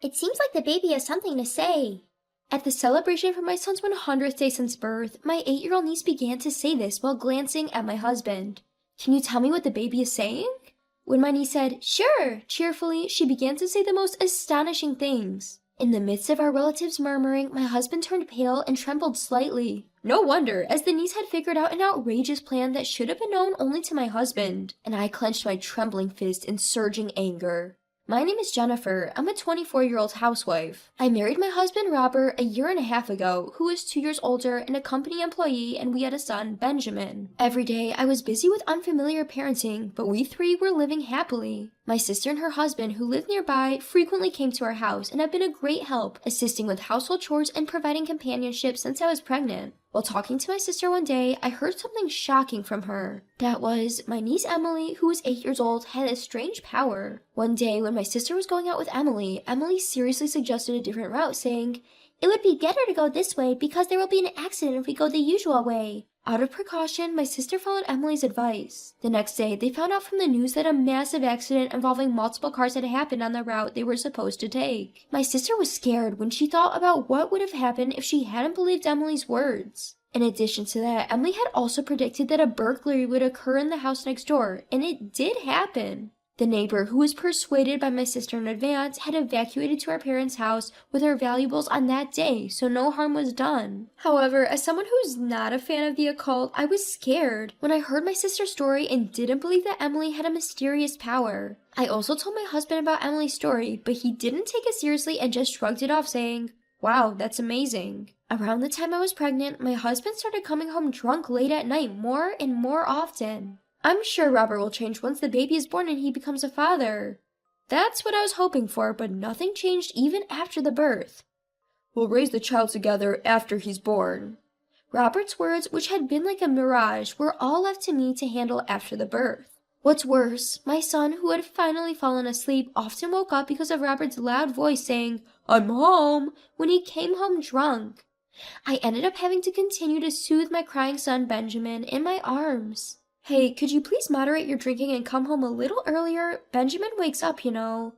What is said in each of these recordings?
It seems like the baby has something to say. At the celebration for my son's 100th day since birth, my 8-year-old niece began to say this while glancing at my husband. Can you tell me what the baby is saying? When my niece said, sure, cheerfully, she began to say the most astonishing things. In the midst of our relatives murmuring, my husband turned pale and trembled slightly. No wonder, as the niece had figured out an outrageous plan that should have been known only to my husband, and I clenched my trembling fist in surging anger. My name is Jennifer. I'm a 24-year-old housewife. I married my husband Robert a year and a half ago, who is 2 years older and a company employee, and we had a son, Benjamin. Every day, I was busy with unfamiliar parenting, but we three were living happily. My sister and her husband, who live nearby, frequently came to our house and have been a great help, assisting with household chores and providing companionship since I was pregnant. While talking to my sister one day, I heard something shocking from her. That was, my niece Emily, who was 8 years old, had a strange power. One day, when my sister was going out with Emily, Emily seriously suggested a different route, saying, "It would be better to go this way because there will be an accident if we go the usual way." Out of precaution, my sister followed Emily's advice. The next day, they found out from the news that a massive accident involving multiple cars had happened on the route they were supposed to take. My sister was scared when she thought about what would have happened if she hadn't believed Emily's words. In addition to that, Emily had also predicted that a burglary would occur in the house next door, and it did happen. The neighbor, who was persuaded by my sister in advance, had evacuated to our parents' house with her valuables on that day, so no harm was done. However, as someone who's not a fan of the occult, I was scared when I heard my sister's story and didn't believe that Emily had a mysterious power. I also told my husband about Emily's story, but he didn't take it seriously and just shrugged it off, saying, "Wow, that's amazing." Around the time I was pregnant, my husband started coming home drunk late at night more and more often. I'm sure Robert will change once the baby is born and he becomes a father. That's what I was hoping for, but nothing changed even after the birth. We'll raise the child together after he's born. Robert's words, which had been like a mirage, were all left to me to handle after the birth. What's worse, my son, who had finally fallen asleep, often woke up because of Robert's loud voice saying, "I'm home," when he came home drunk. I ended up having to continue to soothe my crying son Benjamin in my arms. "Hey, could you please moderate your drinking and come home a little earlier? Benjamin wakes up, you know."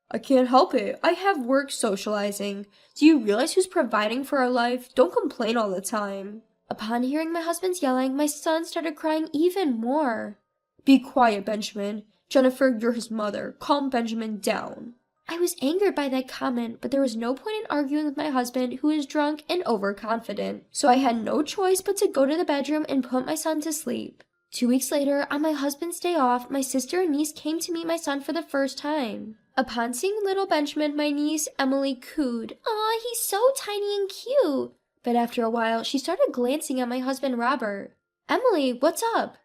"I can't help it. I have work socializing. Do you realize who's providing for our life? Don't complain all the time." Upon hearing my husband's yelling, my son started crying even more. "Be quiet, Benjamin. Jennifer, you're his mother. Calm Benjamin down." I was angered by that comment, but there was no point in arguing with my husband, who is drunk and overconfident. So I had no choice but to go to the bedroom and put my son to sleep. 2 weeks later, on my husband's day off, my sister and niece came to meet my son for the first time. Upon seeing little Benjamin, my niece, Emily, cooed, "Aw, he's so tiny and cute." But after a while, she started glancing at my husband, Robert. "Emily, what's up?"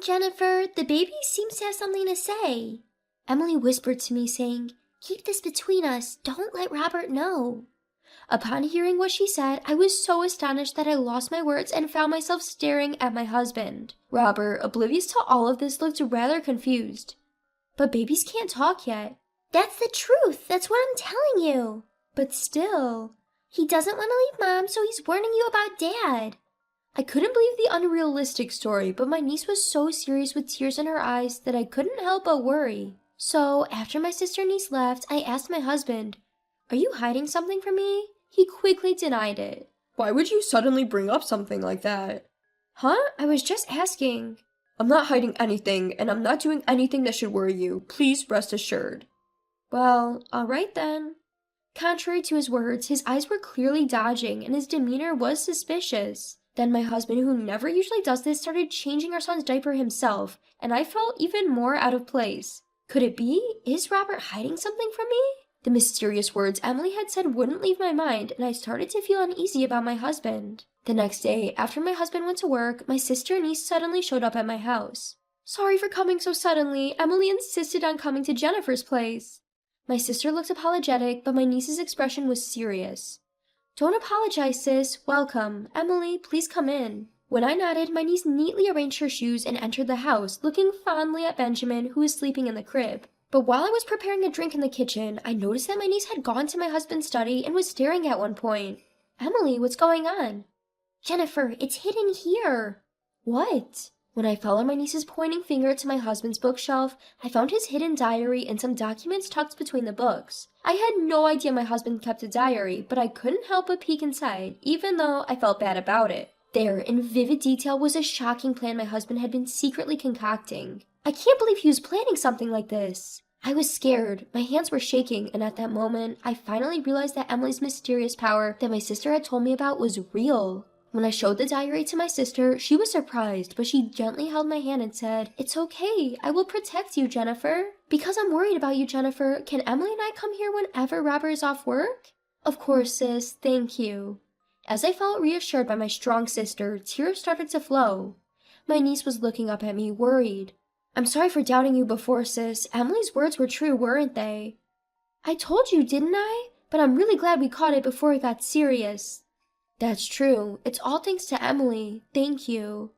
Jennifer, the baby seems to have something to say." Emily whispered to me, saying, "Keep this between us. Don't let Robert know." Upon hearing what she said, I was so astonished that I lost my words and found myself staring at my husband. Robert, oblivious to all of this, looked rather confused. "But babies can't talk yet." "That's the truth. That's what I'm telling you." "But still." "He doesn't want to leave Mom, so he's warning you about Dad." I couldn't believe the unrealistic story, but my niece was so serious with tears in her eyes that I couldn't help but worry. So, after my sister and niece left, I asked my husband, "Are you hiding something from me?" He quickly denied it. "Why would you suddenly bring up something like that?" "Huh? I was just asking." "I'm not hiding anything, and I'm not doing anything that should worry you. Please rest assured." "Well, alright then." Contrary to his words, his eyes were clearly dodging, and his demeanor was suspicious. Then my husband, who never usually does this, started changing our son's diaper himself, and I felt even more out of place. Could it be? Is Robert hiding something from me? The mysterious words Emily had said wouldn't leave my mind, and I started to feel uneasy about my husband. The next day, after my husband went to work, my sister and niece suddenly showed up at my house. "Sorry for coming so suddenly. Emily insisted on coming to Jennifer's place." My sister looked apologetic, but my niece's expression was serious. "Don't apologize, sis. Welcome. Emily, please come in." When I nodded, my niece neatly arranged her shoes and entered the house, looking fondly at Benjamin, who was sleeping in the crib. But while I was preparing a drink in the kitchen, I noticed that my niece had gone to my husband's study and was staring at one point. "Emily, what's going on?" "Jennifer, it's hidden here." "What?" When I followed my niece's pointing finger to my husband's bookshelf, I found his hidden diary and some documents tucked between the books. I had no idea my husband kept a diary, but I couldn't help but peek inside, even though I felt bad about it. There, in vivid detail, was a shocking plan my husband had been secretly concocting. I can't believe he was planning something like this. I was scared, my hands were shaking, and at that moment, I finally realized that Emily's mysterious power that my sister had told me about was real. When I showed the diary to my sister, she was surprised, but she gently held my hand and said, "It's okay, I will protect you, Jennifer. Because I'm worried about you, Jennifer, can Emily and I come here whenever Robert is off work?" "Of course, sis, thank you." As I felt reassured by my strong sister, tears started to flow. My niece was looking up at me, worried. "I'm sorry for doubting you before, sis. Emily's words were true, weren't they?" "I told you, didn't I? But I'm really glad we caught it before it got serious." "That's true. It's all thanks to Emily. Thank you."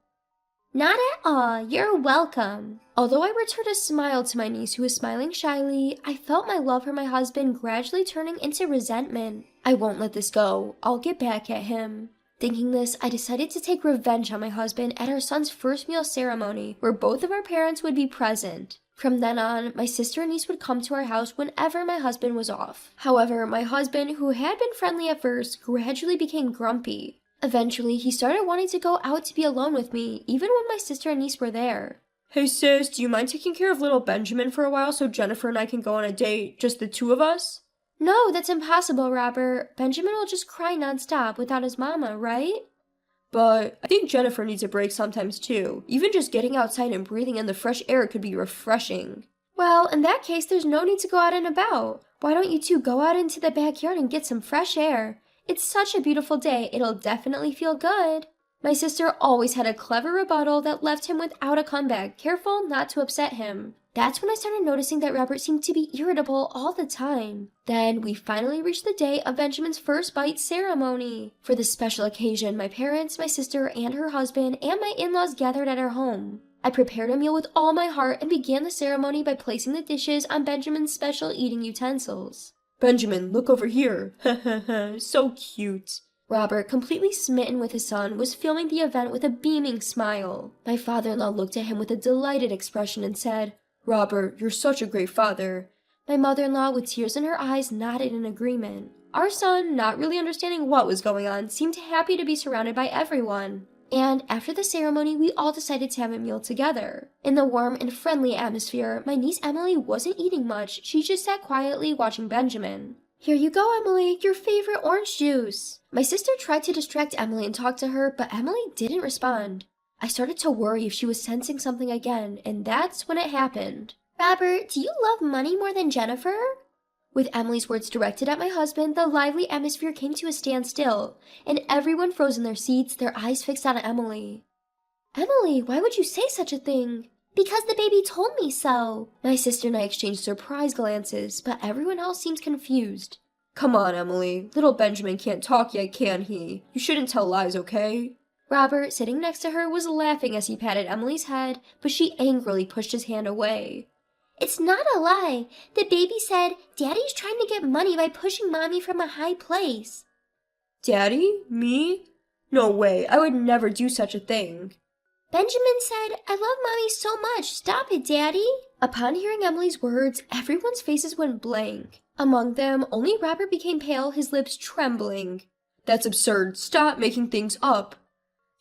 "Not at all. You're welcome." Although I returned a smile to my niece, who was smiling shyly, I felt my love for my husband gradually turning into resentment. I won't let this go. I'll get back at him. Thinking this, I decided to take revenge on my husband at our son's first meal ceremony, where both of our parents would be present. From then on, my sister and niece would come to our house whenever my husband was off. However, my husband, who had been friendly at first, gradually became grumpy. Eventually, he started wanting to go out to be alone with me, even when my sister and niece were there. "Hey sis, do you mind taking care of little Benjamin for a while so Jennifer and I can go on a date, just the two of us?" "No, that's impossible, Robert. Benjamin will just cry nonstop without his mama, right?" "But I think Jennifer needs a break sometimes too. Even just getting outside and breathing in the fresh air could be refreshing." "Well, in that case, there's no need to go out and about. Why don't you two go out into the backyard and get some fresh air? It's such a beautiful day, it'll definitely feel good." My sister always had a clever rebuttal that left him without a comeback, careful not to upset him. That's when I started noticing that Robert seemed to be irritable all the time. Then we finally reached the day of Benjamin's first bite ceremony. For this special occasion, my parents, my sister, and her husband, and my in-laws gathered at our home. I prepared a meal with all my heart and began the ceremony by placing the dishes on Benjamin's special eating utensils. "Benjamin, look over here. So cute." Robert, completely smitten with his son, was filming the event with a beaming smile. My father-in-law looked at him with a delighted expression and said, "Robert, you're such a great father." My mother-in-law, with tears in her eyes, nodded in agreement. Our son, not really understanding what was going on, seemed happy to be surrounded by everyone. And after the ceremony, we all decided to have a meal together. In the warm and friendly atmosphere, my niece Emily wasn't eating much. She just sat quietly watching Benjamin. "Here you go, Emily, your favorite orange juice." My sister tried to distract Emily and talk to her, but Emily didn't respond. I started to worry if she was sensing something again, and that's when it happened. "Robert, do you love money more than Jennifer?" With Emily's words directed at my husband, the lively atmosphere came to a standstill, and everyone froze in their seats, their eyes fixed on Emily. "Emily, why would you say such a thing?" "Because the baby told me so." My sister and I exchanged surprised glances, but everyone else seemed confused. "Come on, Emily. Little Benjamin can't talk yet, can he? You shouldn't tell lies, okay?" Robert, sitting next to her, was laughing as he patted Emily's head, but she angrily pushed his hand away. "It's not a lie. The baby said, Daddy's trying to get money by pushing Mommy from a high place." "Daddy? Me? No way. I would never do such a thing." "Benjamin said, I love Mommy so much. Stop it, Daddy." Upon hearing Emily's words, everyone's faces went blank. Among them, only Robert became pale, his lips trembling. "That's absurd. Stop making things up."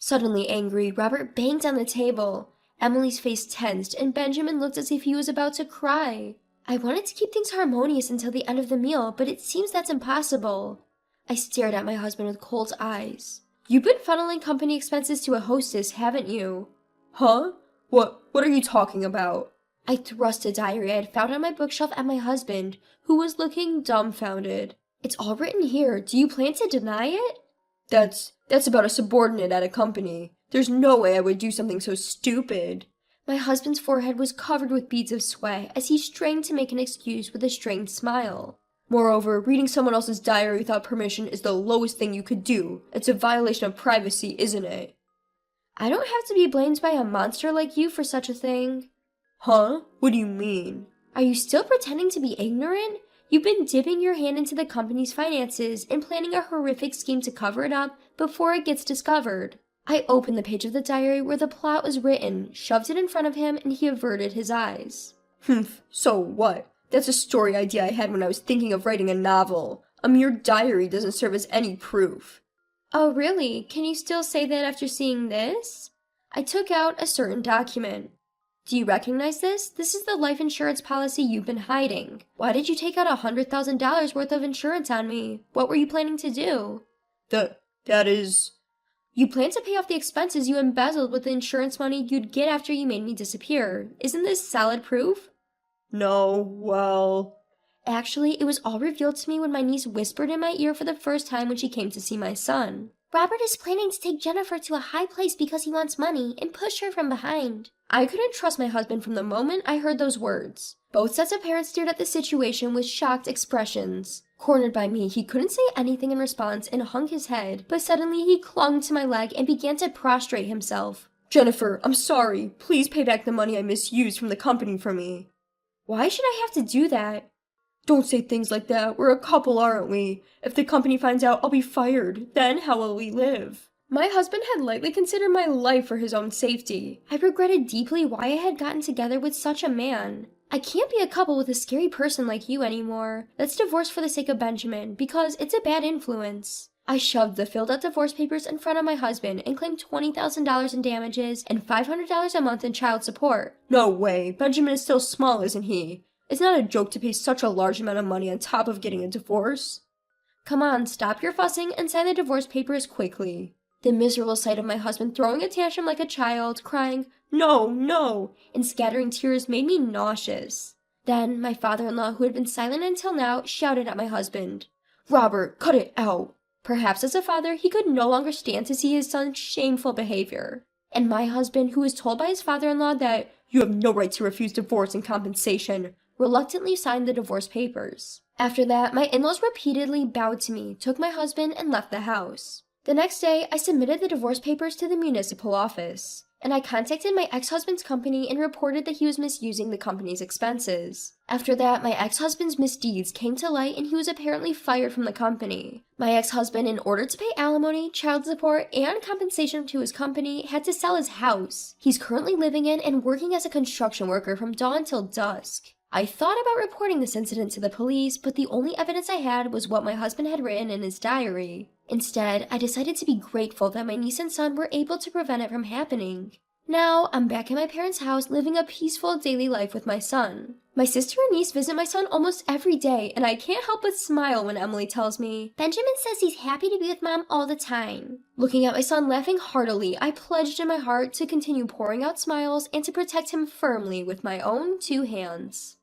Suddenly angry, Robert banged on the table. Emily's face tensed, and Benjamin looked as if he was about to cry. I wanted to keep things harmonious until the end of the meal, but it seems that's impossible. I stared at my husband with cold eyes. "You've been funneling company expenses to a hostess, haven't you?" "Huh? What are you talking about?" I thrust a diary I had found on my bookshelf at my husband, who was looking dumbfounded. "It's all written here. Do you plan to deny it?" That's about a subordinate at a company. There's no way I would do something so stupid." My husband's forehead was covered with beads of sweat as he strained to make an excuse with a strained smile. "Moreover, reading someone else's diary without permission is the lowest thing you could do. It's a violation of privacy, isn't it?" "I don't have to be blamed by a monster like you for such a thing." "Huh? What do you mean?" "Are you still pretending to be ignorant? You've been dipping your hand into the company's finances and planning a horrific scheme to cover it up before it gets discovered. I opened the page of the diary where the plot was written, shoved it in front of him, and he averted his eyes. Humph, so what? That's a story idea I had when I was thinking of writing a novel. A mere diary doesn't serve as any proof. Oh, really? Can you still say that after seeing this? I took out a certain document. Do you recognize this? This is the life insurance policy you've been hiding. Why did you take out $100,000 worth of insurance on me? What were you planning to do? That is... You plan to pay off the expenses you embezzled with the insurance money you'd get after you made me disappear. Isn't this solid proof? No, well... Actually, it was all revealed to me when my niece whispered in my ear for the first time when she came to see my son. Robert is planning to take Jennifer to a high place because he wants money and push her from behind. I couldn't trust my husband from the moment I heard those words. Both sets of parents stared at the situation with shocked expressions. Cornered by me, he couldn't say anything in response and hung his head, but suddenly he clung to my leg and began to prostrate himself. Jennifer, I'm sorry. Please pay back the money I misused from the company for me. Why should I have to do that? Don't say things like that. We're a couple, aren't we? If the company finds out, I'll be fired. Then how will we live? My husband had lightly considered my life for his own safety. I regretted deeply why I had gotten together with such a man. I can't be a couple with a scary person like you anymore. Let's divorce for the sake of Benjamin, because it's a bad influence. I shoved the filled out divorce papers in front of my husband and claimed $20,000 in damages and $500 a month in child support. No way. Benjamin is still small, isn't he? It's not a joke to pay such a large amount of money on top of getting a divorce. Come on, stop your fussing and sign the divorce papers quickly. The miserable sight of my husband throwing a tantrum like a child, crying, "No, no," and scattering tears made me nauseous. Then my father-in-law, who had been silent until now, shouted at my husband, "Robert, cut it out." Perhaps as a father, he could no longer stand to see his son's shameful behavior. And my husband, who was told by his father-in-law that you have no right to refuse divorce and compensation, reluctantly signed the divorce papers. After that, my in-laws repeatedly bowed to me, took my husband, and left the house. The next day, I submitted the divorce papers to the municipal office, and I contacted my ex-husband's company and reported that he was misusing the company's expenses. After that, my ex-husband's misdeeds came to light and he was apparently fired from the company. My ex-husband, in order to pay alimony, child support, and compensation to his company, had to sell his house he's currently living in and working as a construction worker from dawn till dusk. I thought about reporting this incident to the police, but the only evidence I had was what my husband had written in his diary. Instead, I decided to be grateful that my niece and son were able to prevent it from happening. Now, I'm back at my parents' house living a peaceful daily life with my son. My sister and niece visit my son almost every day, and I can't help but smile when Emily tells me, "Benjamin says he's happy to be with Mom all the time." Looking at my son laughing heartily, I pledged in my heart to continue pouring out smiles and to protect him firmly with my own 2 hands.